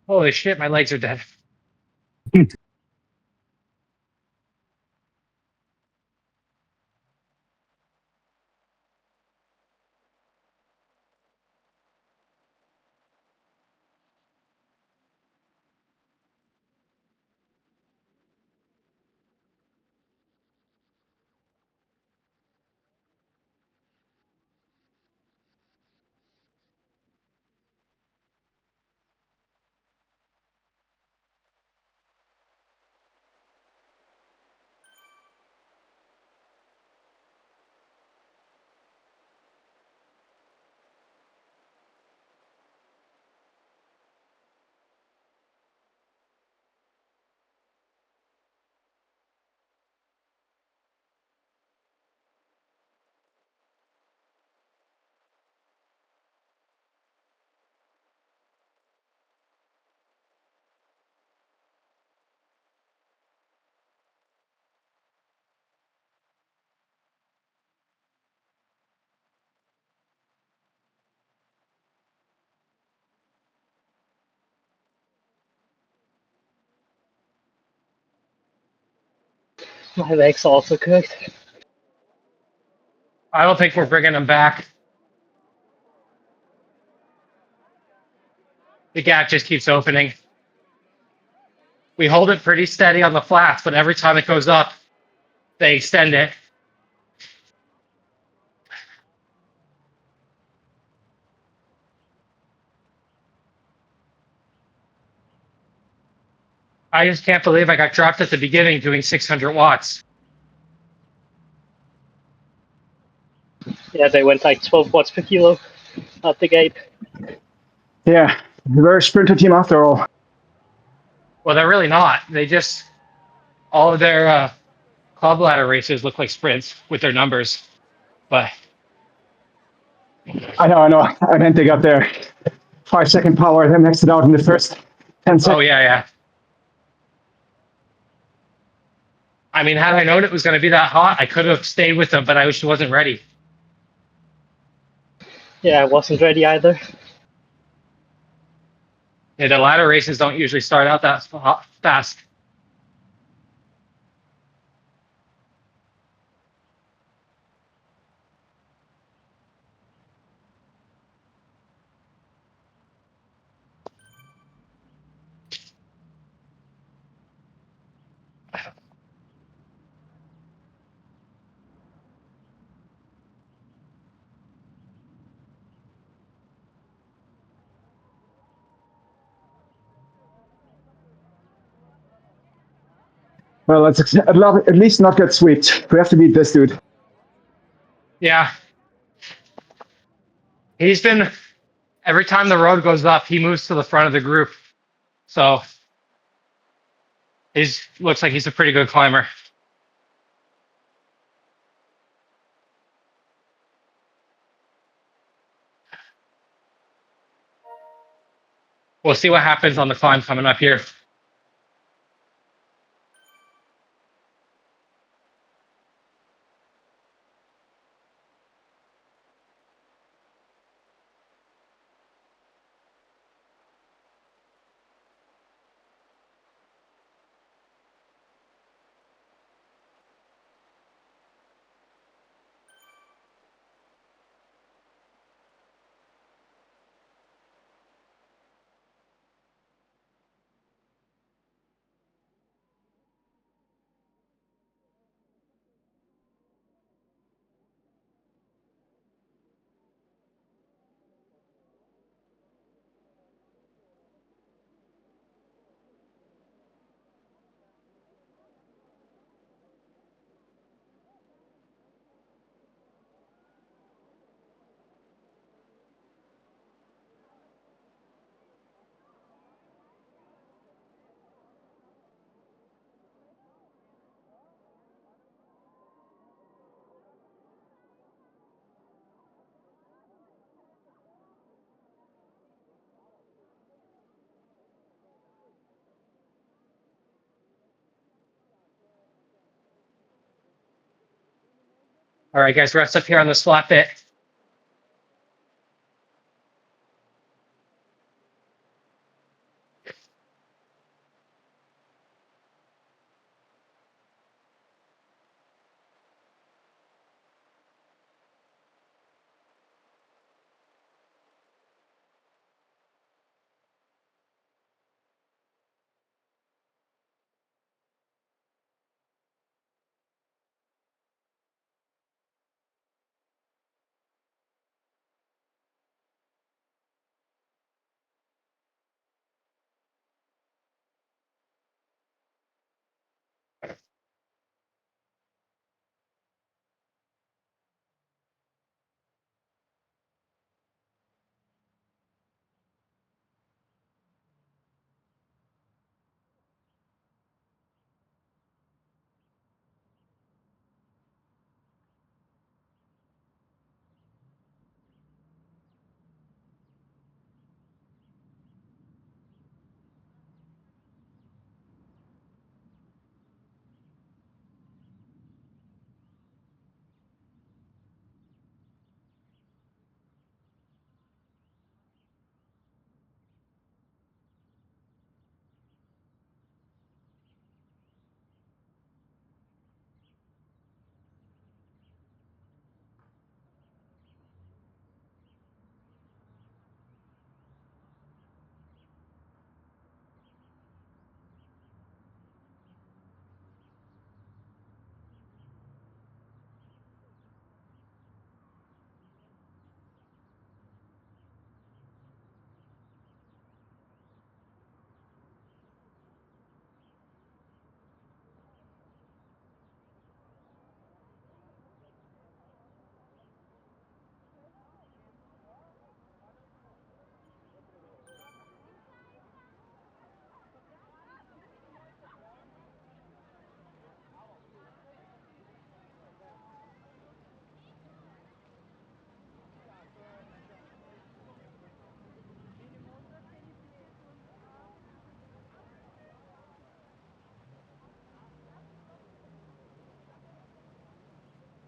Holy shit, my legs are dead. My legs also cooked. I don't think we're bringing him back. The gap just keeps opening. We hold it pretty steady on the flats, but every time it goes up, they extend it. I just can't believe I got dropped at the beginning doing 600 watts. Yeah, they went like 12 watts per kilo at the gate. Yeah, we're a sprinter team after all. Well, they're really not. They just, all of their club ladder races look like sprints with their numbers. But I know. I meant they got their 5-second power, then maxed it out in the first 10 seconds. oh, yeah. I mean, had I known it was going to be that hot, I could have stayed with them, but I wish I wasn't ready. Yeah, I wasn't ready either. Yeah, the ladder races don't usually start out that fast. Well, let's at least not get swept. We have to beat this dude. Yeah. He's been, every time the road goes up, he moves to the front of the group. So he looks like he's a pretty good climber. We'll see what happens on the climb coming up here. All right, guys, rest up here on this flat bit.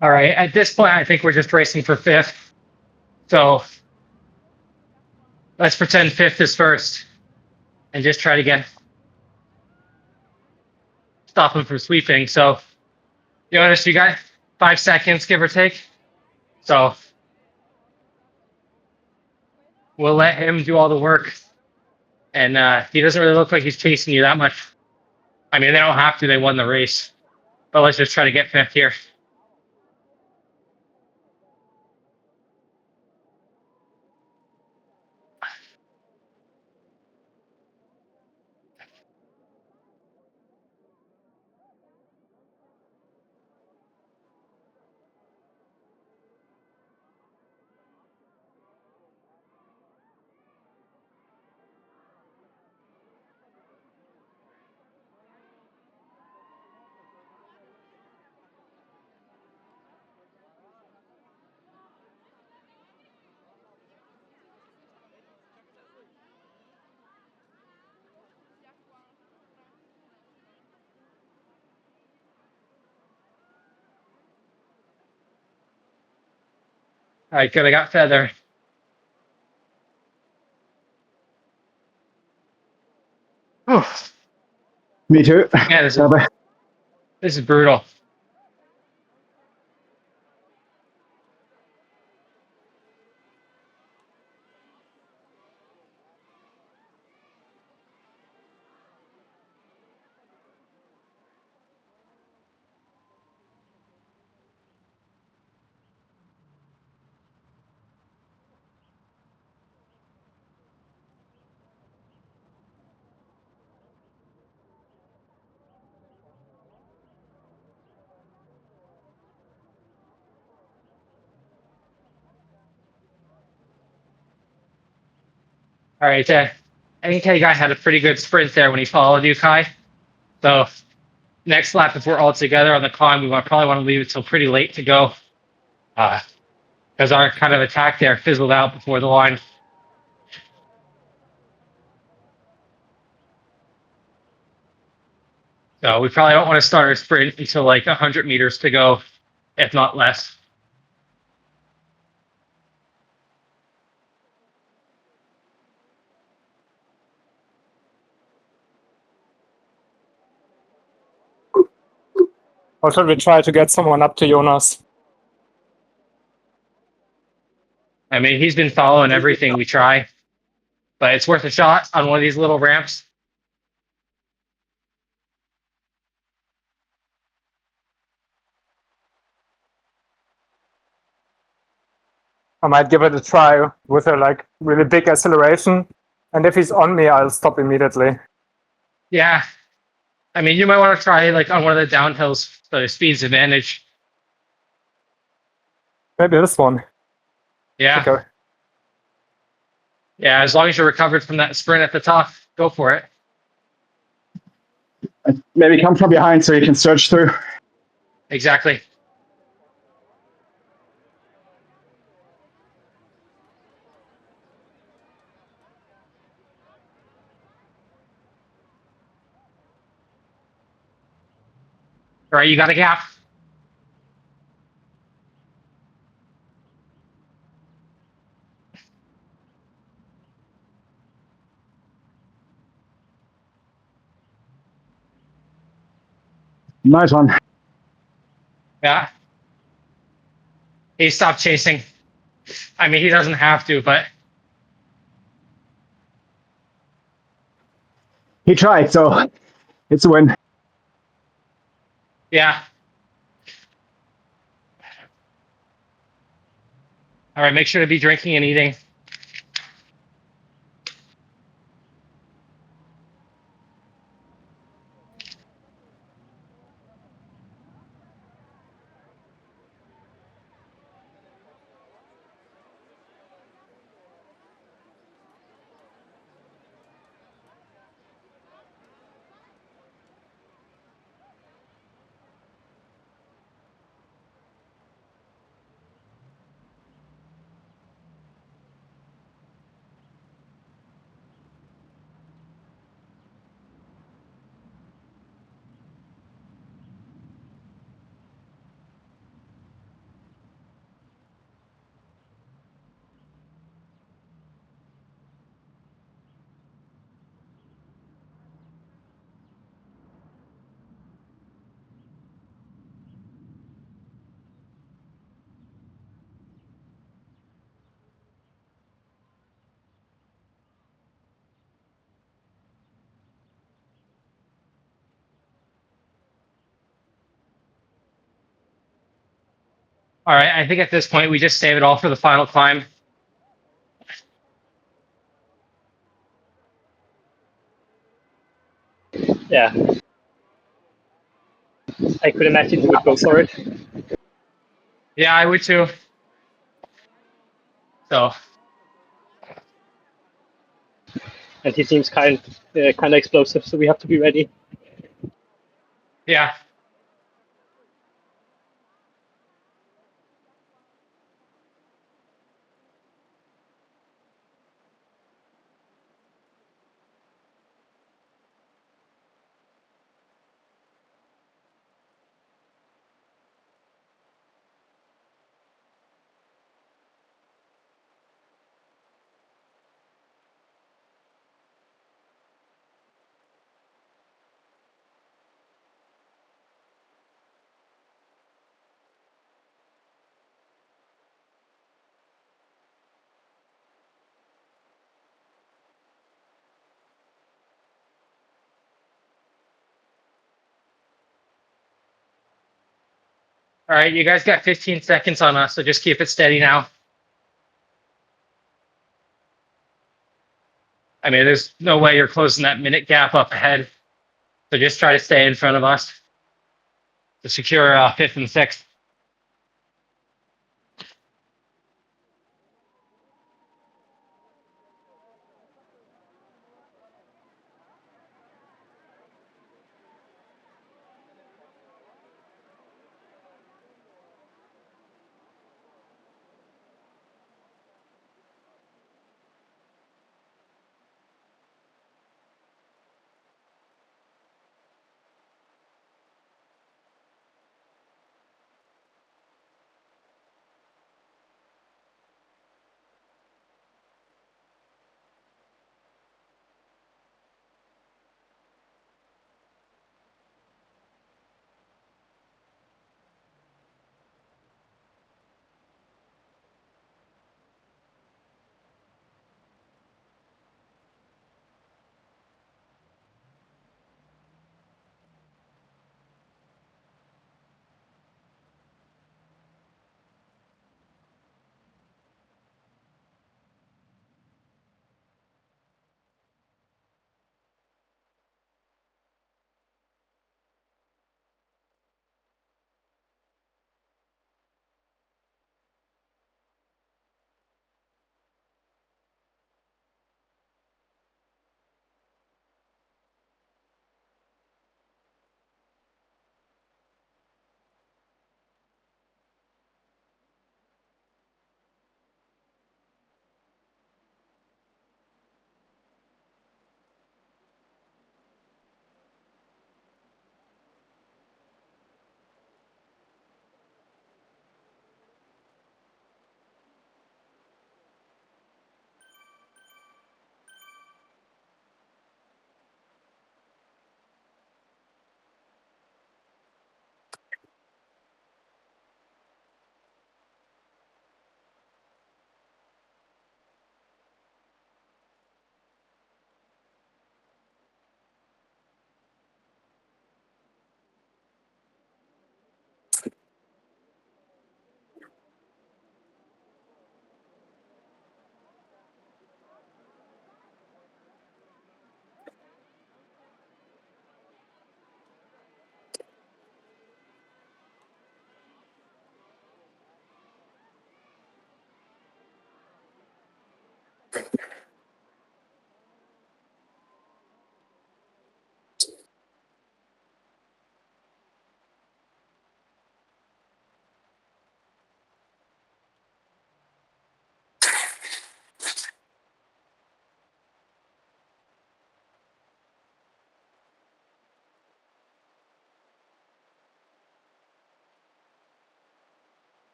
All right. At this point, I think we're just racing for fifth. So let's pretend fifth is first and just try to stop him from sweeping. So, Jonas, you got 5 seconds, give or take. So we'll let him do all the work. And he doesn't really look like he's chasing you that much. I mean, they don't have to. They won the race. But let's just try to get fifth here. All right, good. I got Feather. Whew. Me too. Yeah, this is brutal. All right, I think Kai had a pretty good sprint there when he followed you, Kai. So next lap, if we're all together on the con, we probably want to leave it till pretty late to go, because our kind of attack there fizzled out before the line. So we probably don't want to start our sprint until like 100 meters to go, if not less. Or should we try to get someone up to Jonas? I mean, he's been following everything we try, but it's worth a shot on one of these little ramps. I might give it a try with a like really big acceleration. And if he's on me, I'll stop immediately. Yeah. I mean, you might want to try like on one of the downhills, so the speed's advantage. Maybe this one. Yeah. Okay. Yeah, as long as you're recovered from that sprint at the top, go for it. Maybe come from behind so you can surge through. Exactly. All right, you got a gap. Nice one. Yeah. He stopped chasing. I mean, he doesn't have to, but He tried, so it's a win. yeah. All right, make sure to be drinking and eating. All right, I think at this point we just save it all for the final climb. Yeah. I could imagine he would go for it. Yeah, I would too. So And he seems kind of explosive, so we have to be ready. yeah. All right, you guys got 15 seconds on us, so just keep it steady now. I mean, there's no way you're closing that minute gap up ahead. So just try to stay in front of us to secure fifth and sixth.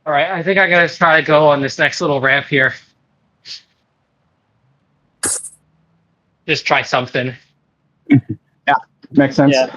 All right, I think I'm gonna try to go on this next little ramp here. Just try something. Yeah, makes sense. Yeah.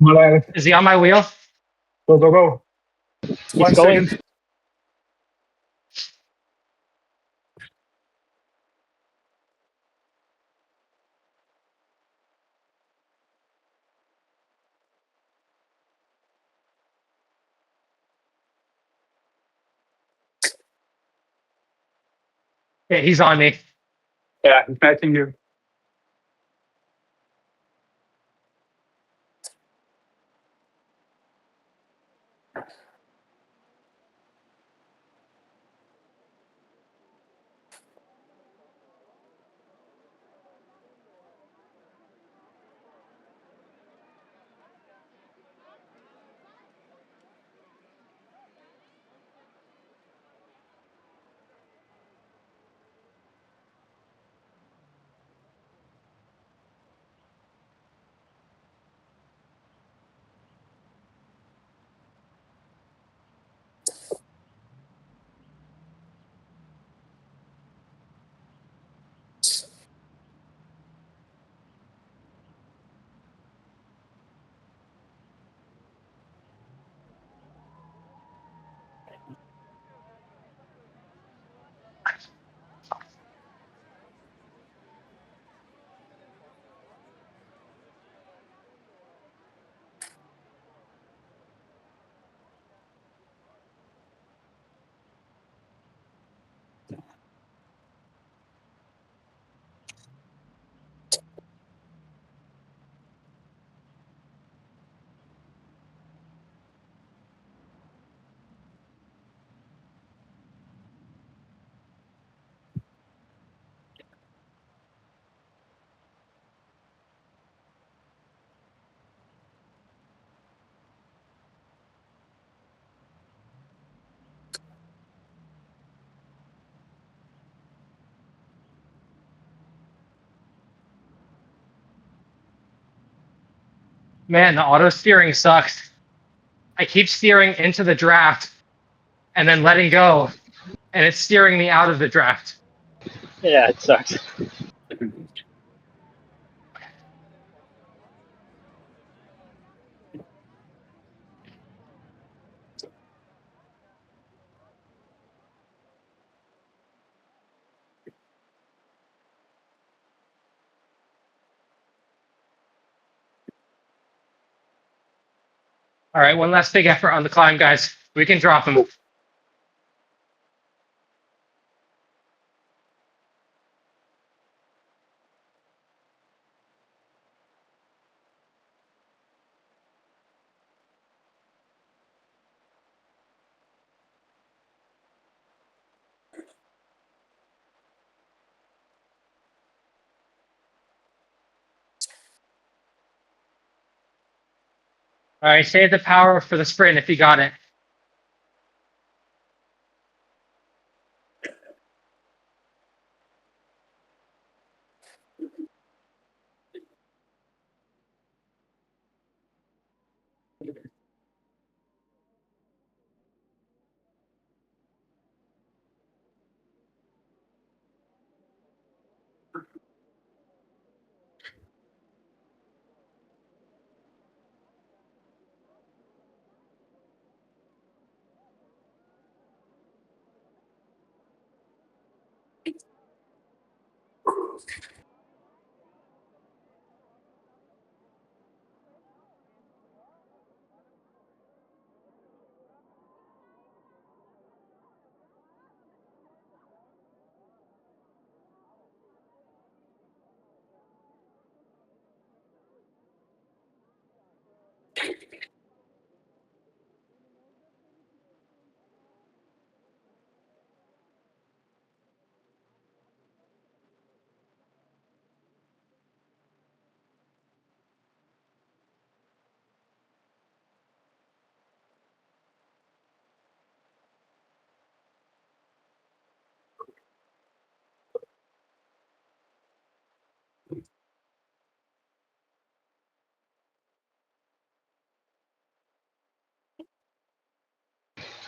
Come on, Is he on my wheel? go, go, go. He's One going. second. Yeah, he's on me. Yeah, he's matching you. Man, the auto steering sucks. I keep steering into the draft and then letting go, and it's steering me out of the draft. Yeah, it sucks. All right, one last big effort on the climb, guys. We can drop him. All right, save the power for the sprint if you got it.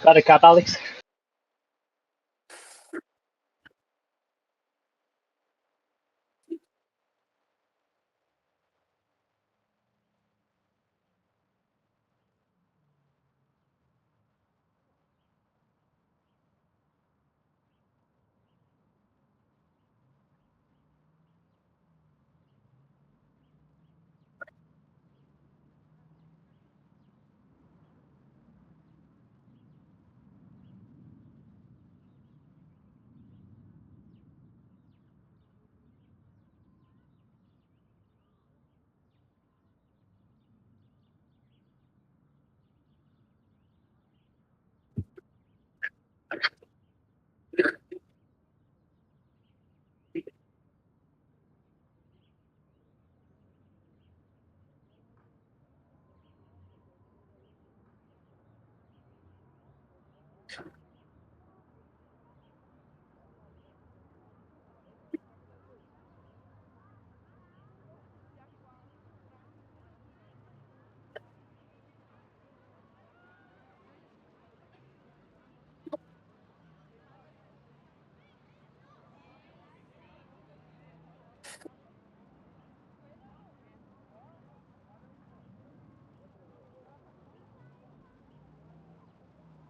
Got a cap, Alex.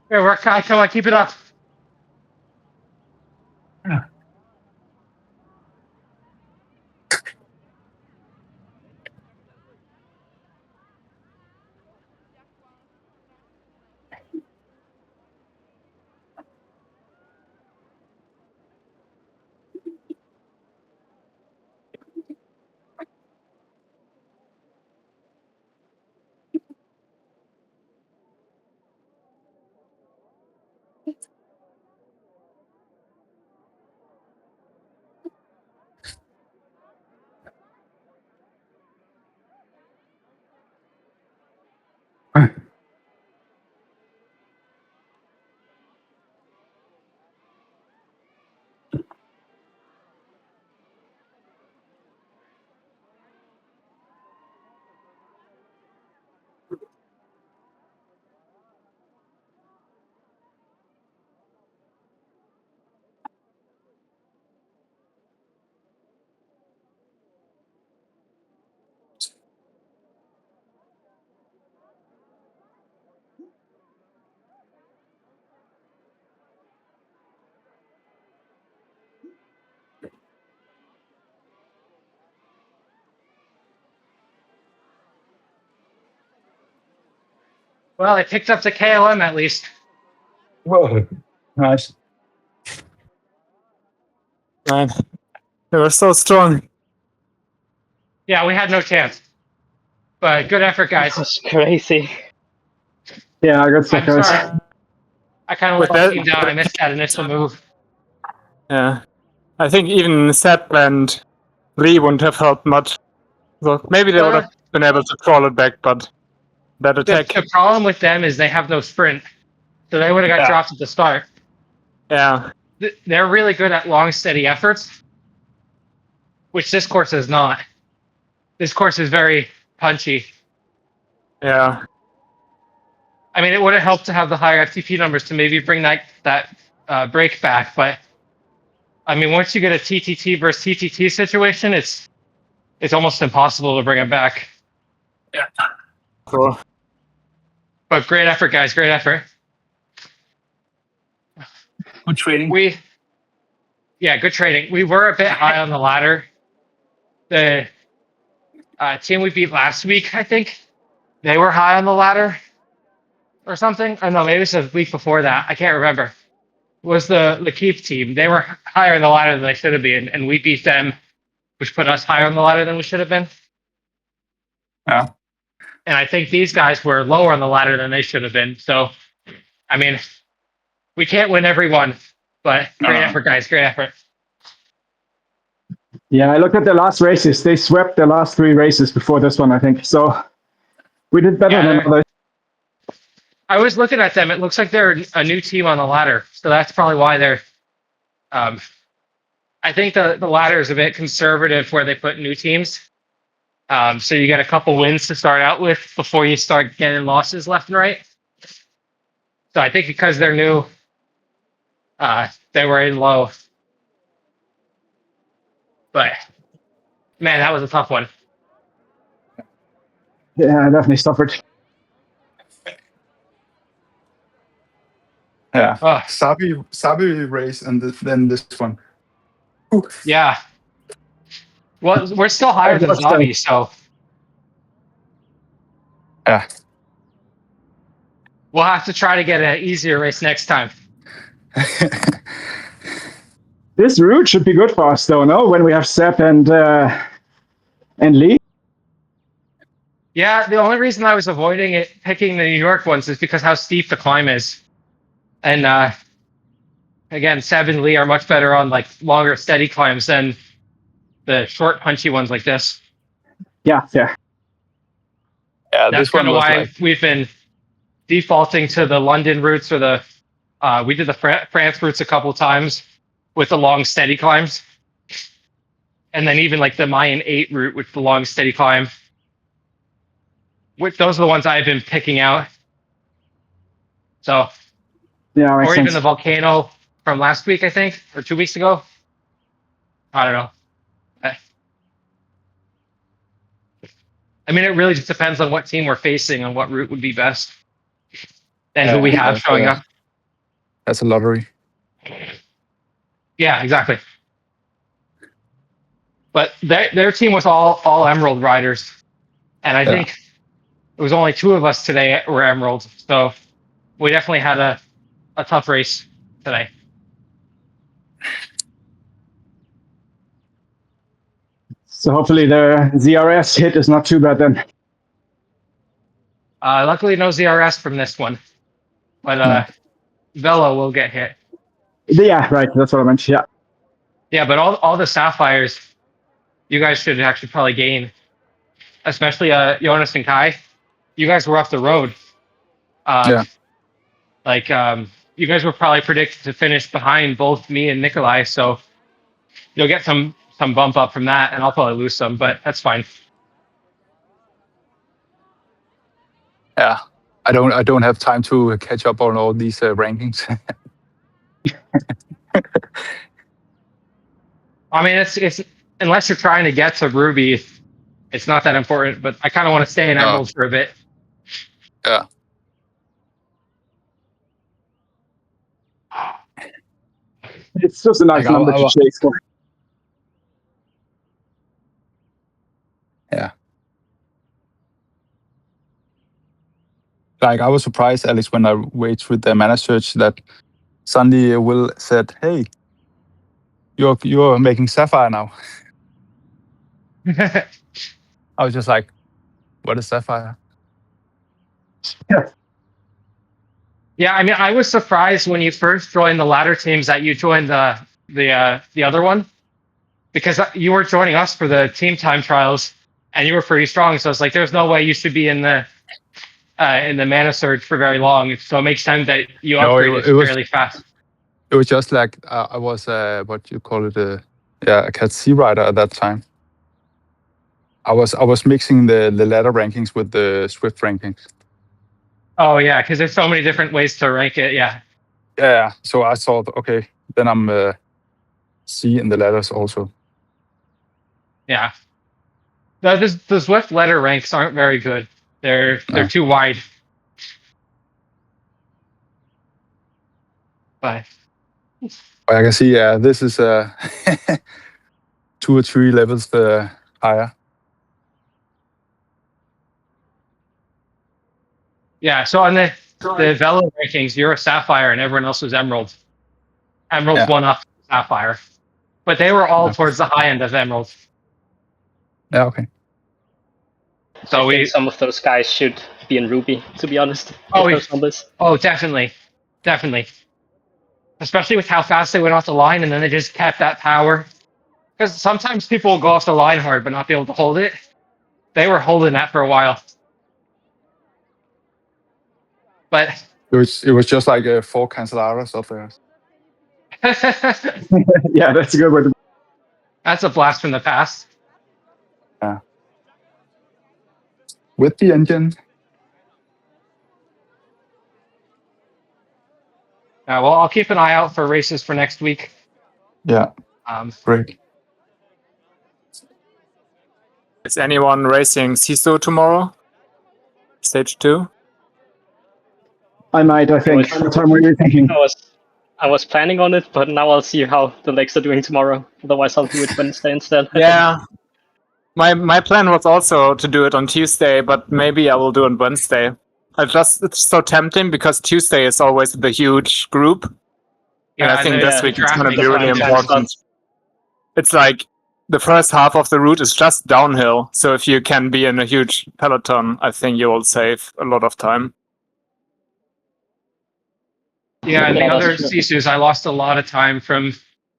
Good work, Kai. Come on, keep it up. Well, I picked up the KOM at least. Whoa, nice. Man, they were so strong. Yeah, we had no chance. But good effort, guys. That was crazy. Yeah, I got stuck, I'm guys. sorry. I kind of With let my that- team down. I missed that initial move. Yeah, I think even Sepp and Lee wouldn't have helped much. So maybe they would have been able to crawl it back, but that attack. The problem with them is they have no sprint. So they would have got Yeah. dropped at the start. Yeah, They're really good at long, steady efforts, which this course is not. This course is very punchy. yeah, I mean, it would have helped to have the higher FTP numbers to maybe bring that break back, but I mean, once you get a TTT versus TTT situation, it's almost impossible to bring it back. so But great effort, guys! Great effort. Good trading. Good trading. We were a bit high on the ladder. The team we beat last week, I think, they were high on the ladder or something. Or no, maybe it was the week before that. I can't remember. It was the Keith team? They were higher on the ladder than they should have been, and we beat them, which put us higher on the ladder than we should have been. Yeah. And I think these guys were lower on the ladder than they should have been. So, I mean, we can't win every one, but great effort, guys. Great effort. Yeah, I looked at the last races. They swept the last 3 races before this one, I think. So we did better Yeah, than others. I was looking at them. It looks like they're a new team on the ladder. So that's probably why they're. I think the ladder is a bit conservative where they put new teams. So you get a couple wins to start out with before you start getting losses left and right. So I think because they're new, they were in low. But man, that was a tough one. Yeah, I definitely suffered. Yeah. Oh, Sabi race and then this one. Ooh. yeah. Well, we're still higher than Zabi, so Yeah. we'll have to try to get an easier race next time. This route should be good for us, though, no? When we have Sepp and Lee. Yeah, the only reason I was avoiding it, picking the New York ones, is because how steep the climb is. And again, Seb and Lee are much better on like longer, steady climbs than the short, punchy ones like this. Yeah, yeah. Yeah, That's this one kind of was why like, we've been defaulting to the London routes or the we did the France routes a couple times with the long, steady climbs, and then even like the Mayan 8 route with the long, steady climb. Which those are the ones I've been picking out. So, Yeah, makes or sense. even the volcano from last week, I think, or 2 weeks ago. I don't know. I mean, it really just depends on what team we're facing and what route would be best, and who we have showing up. that's a lottery. Yeah, exactly. But their team was all Emerald riders, and I think it was only 2 of us today were Emerald. So we definitely had a tough race today. So hopefully the ZRS hit is not too bad then. Luckily, no ZRS from this one, but Velo will get hit. Yeah, right. That's what I meant. Yeah. Yeah, but all the Sapphires, you guys should actually probably gain, especially Jonas and Kai. You guys were up the road. Yeah. Like you guys were probably predicted to finish behind both me and Nikolaj, so you'll get some bump up from that, and I'll probably lose some, but that's fine. Yeah. I don't have time to catch up on all these rankings. I mean, it's unless you're trying to get to Ruby, it's not that important. But I kind of want to stay in Emerald for a bit. Yeah. It's just a nice Like, number to chase for. Yeah. Like, I was surprised, Alex, when I went through the mana search that suddenly Will said, "Hey, you're making Sapphire now." I was just like, "What is Sapphire?" Yeah, I mean, I was surprised when you first joined the ladder teams that you joined the other one, because you were joining us for the team time trials, and you were pretty strong. So it's like, there's no way you should be in the mana surge for very long. So it makes sense that you No, upgraded it was fairly fast. it was just like I was what you call it a Cat C rider at that time. I was mixing the ladder rankings with the Swift rankings. Oh yeah, because there's so many different ways to rank it. Yeah. Yeah. So I thought, okay, then I'm C in the ladders also. Yeah. The Swift letter ranks aren't very good. They're No. too wide. But I can see, this is 2 or 3 levels higher. yeah, so on the Velo rankings, you're a Sapphire and everyone else was Emerald. Emerald's one up Sapphire. But they were all towards the high end of Emerald. Yeah, okay. So I think some of those guys should be in Ruby, to be honest. Those numbers. Oh, definitely. Definitely. Especially with how fast they went off the line and then they just kept that power. Because sometimes people will go off the line hard but not be able to hold it. They were holding that for a while. But It was just like 4 canceladas up there. Yeah, that's a good word. that's a blast from the past. Yeah. With the engine. Well, I'll keep an eye out for races for next week. Yeah, great. Is anyone racing CISO tomorrow? Stage 2? I might, I think. That's what I'm really thinking. I was planning on it, but now I'll see how the legs are doing tomorrow. Otherwise, I'll do it Wednesday instead. Yeah. My plan was also to do it on Tuesday, but maybe I will do it on Wednesday. It's so tempting because Tuesday is always the huge group. And I think this week it's going to be really important. It's like the first half of the route is just downhill. So if you can be in a huge peloton, I think you will save a lot of time. Yeah, and the Yeah, other that's true. Sisus, I lost a lot of time from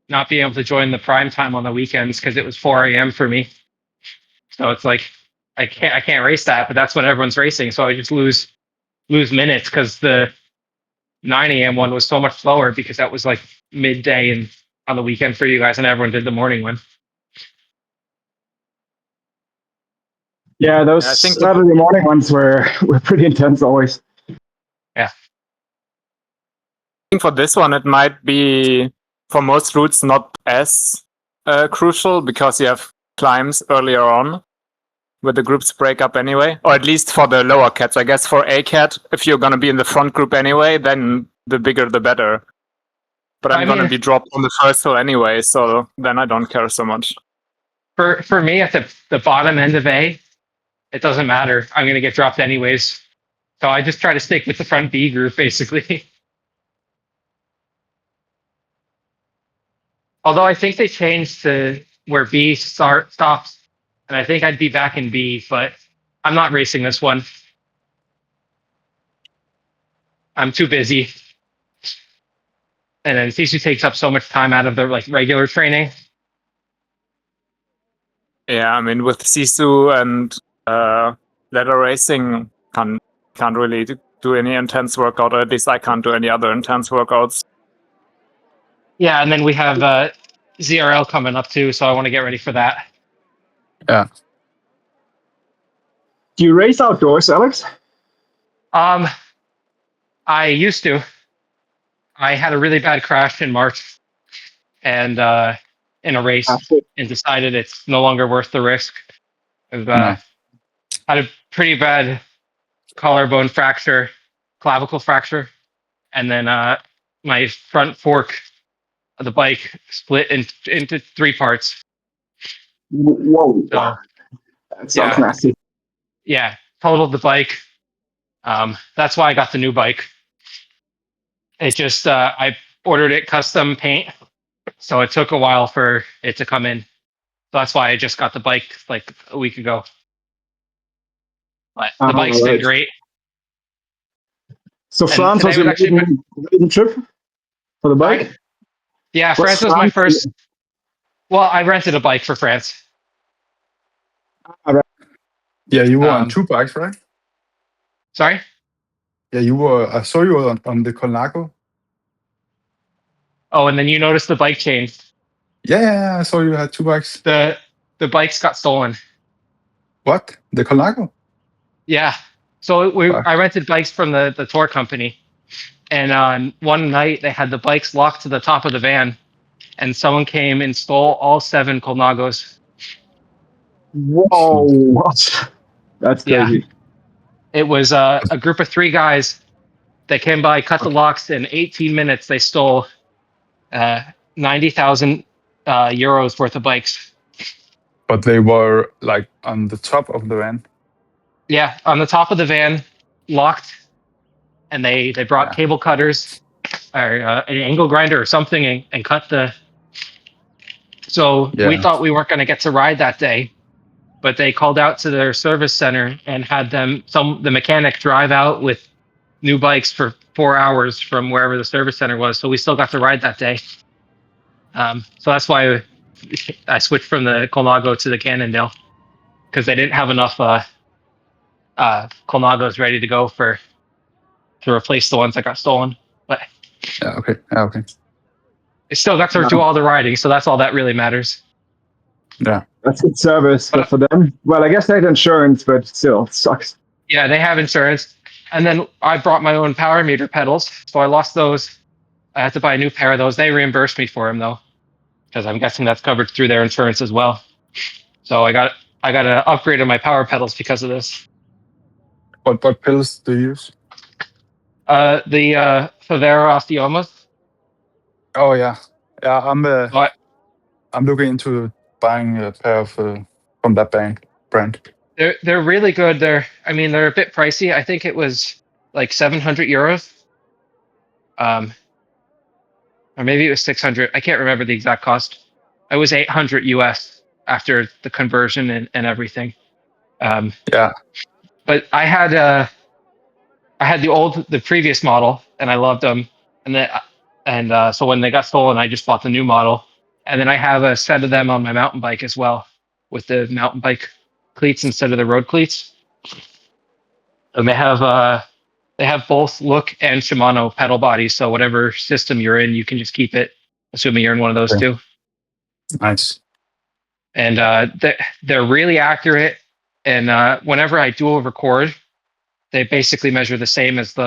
not being able to join the prime time on the weekends because it was 4 a.m. for me. So it's like I can't race that, but that's when everyone's racing. So I just lose minutes because the 9 a.m. one was so much slower because that was like midday and on the weekend for you guys, and everyone did the morning one. Yeah, those I think Saturday morning ones were pretty intense always. Yeah. I think for this one, it might be, for most routes, not as crucial because you have climbs earlier on where the groups break up anyway, or at least for the lower cats. I guess for A cat, if you're going to be in the front group anyway, then the bigger the better. But I'm going to be dropped on the first hill anyway, so then I don't care so much. For me, at the bottom end of A, it doesn't matter. I'm going to get dropped anyways. So I just try to stick with the front B group, basically. Although I think they changed to where B stops, and I think I'd be back in B, but I'm not racing this one. I'm too busy. And then Sisu takes up so much time out of their like regular training. Yeah, I mean, with Sisu and ladder racing, can't really do any intense workout, or at least I can't do any other intense workouts. Yeah, and then we have ZRL coming up too, so I want to get ready for that. Yeah. Do you race outdoors, Alex? I used to. I had a really bad crash in March, and in a race, and decided it's no longer worth the risk. I've had a pretty bad collarbone fracture, clavicle fracture, and then my front fork of the bike split into 3 parts. Whoa. So, That sounds nasty. Yeah, totaled the bike. That's why I got the new bike. It just I ordered it custom paint, so it took a while for it to come in. So that's why I just got the bike like a week ago. But the bike's been great. So France was your maiden trip for the bike? Right? Yeah, France was my first. Well, I rented a bike for France. Yeah, you were on 2 bikes, right? Sorry? Yeah, you were. I saw you on the Colnago. Oh, and then you noticed the bike changed. Yeah, I saw you had 2 bikes. The bikes got stolen. What? The Colnago? Yeah. So I rented bikes from the tour company, and one night they had the bikes locked to the top of the van, and someone came and stole all 7 Colnagos. Whoa! What? That's crazy. Yeah. It was a group of 3 guys. They came by, cut the locks. In 18 minutes, they stole 90,000 euros worth of bikes. But they were like on the top of the van. Yeah, on the top of the van, locked, and they brought cable cutters or an angle grinder or something and cut the. So we thought we weren't going to get to ride that day, but they called out to their service center and had the mechanic drive out with new bikes for 4 hours from wherever the service center was. So we still got to ride that day. So that's why I switched from the Colnago to the Cannondale, because they didn't have enough Colnagos ready to go to replace the ones that got stolen. But okay. I still got to do all the riding, so that's all that really matters. Yeah, that's good service, but for them, well, I guess they had insurance, but still, it sucks. Yeah, they have insurance, and then I brought my own power meter pedals, so I lost those. I have to buy a new pair of those. They reimbursed me for them though, because I'm guessing that's covered through their insurance as well. So I got an upgrade on my power pedals because of this. What pedals do you use? The Favero Osteomas. Oh yeah, yeah. But I'm looking into buying a pair of from that brand. they're really good. They're a bit pricey. I think it was like 700 euros. Or maybe it was 600. I can't remember the exact cost. It was 800 US after the conversion and everything. Yeah. But I had the previous model, and I loved them. So when they got stolen, I just bought the new model, and then I have a set of them on my mountain bike as well, with the mountain bike cleats instead of the road cleats. And they have both Look and Shimano pedal bodies, so whatever system you're in, you can just keep it, assuming you're in one of those two. Nice. And they're really accurate. And whenever I dual record, they basically measure the same as the